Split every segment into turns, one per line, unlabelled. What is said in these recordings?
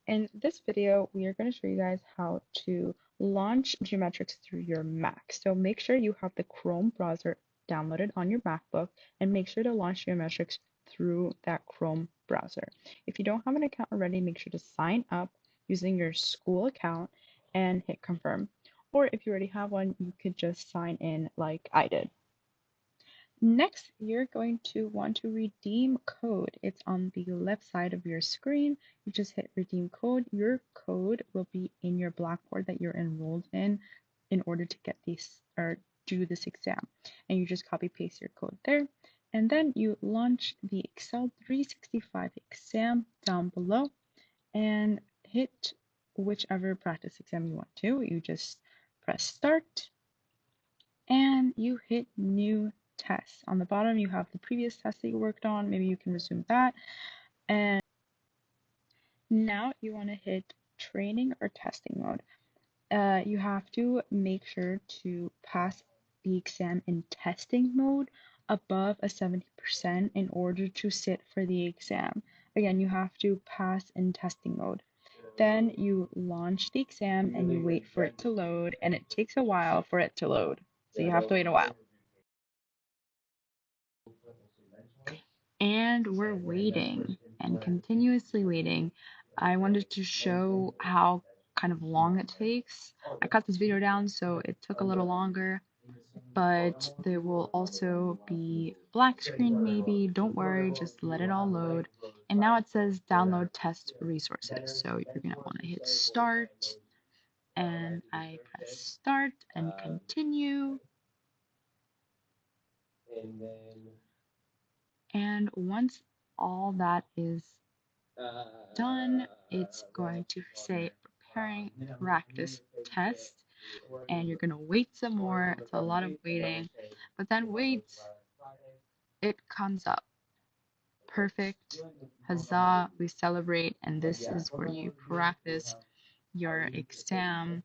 In this video, we are going to show you guys how to launch Gmetrix through your Mac. So make sure you have the Chrome browser downloaded on your MacBook and make sure to launch Gmetrix through that Chrome browser. If you don't have an account already, make sure to sign up using your school account and hit confirm. Or if you already have one, you could just sign in like I did. Next, you're going to want to redeem code. It's on the left side of your screen. You just hit redeem code. Your code will be in your Blackboard that you're enrolled in order to get this or do this exam. And you just copy paste your code there. And then you launch the Excel 365 exam down below and hit whichever practice exam you want to. You just press start and you hit new test. On the bottom, you have the previous test that you worked on. Maybe you can resume that. And now you want to hit training or testing mode. You have to make sure to pass the exam in testing mode above a 70% in order to sit for the exam. Again, you have to pass in testing mode. Then you launch the exam and you wait for it to load, and it takes a while for it to load. So you have to wait a while. And we're waiting and continuously waiting. I wanted to show how kind of long it takes. I cut this video down so it took a little longer, but there will also be black screen maybe. Don't worry, just let it all load. And now it says download test resources. So you're gonna want to hit start, and I press start and continue. And once all that is done, it's going to say preparing practice test, and you're going to wait some more. It's a lot of waiting, but then wait, it comes up. Perfect. Huzzah, we celebrate, and this is where you practice your exam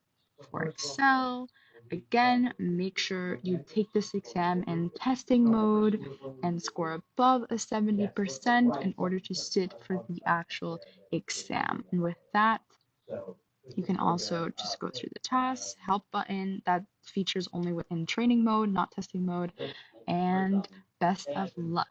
for Excel. Again, make sure you take this exam in testing mode and score above a 70% in order to sit for the actual exam. And with that, you can also just go through the tasks, help button, that features only within training mode, not testing mode, and best of luck.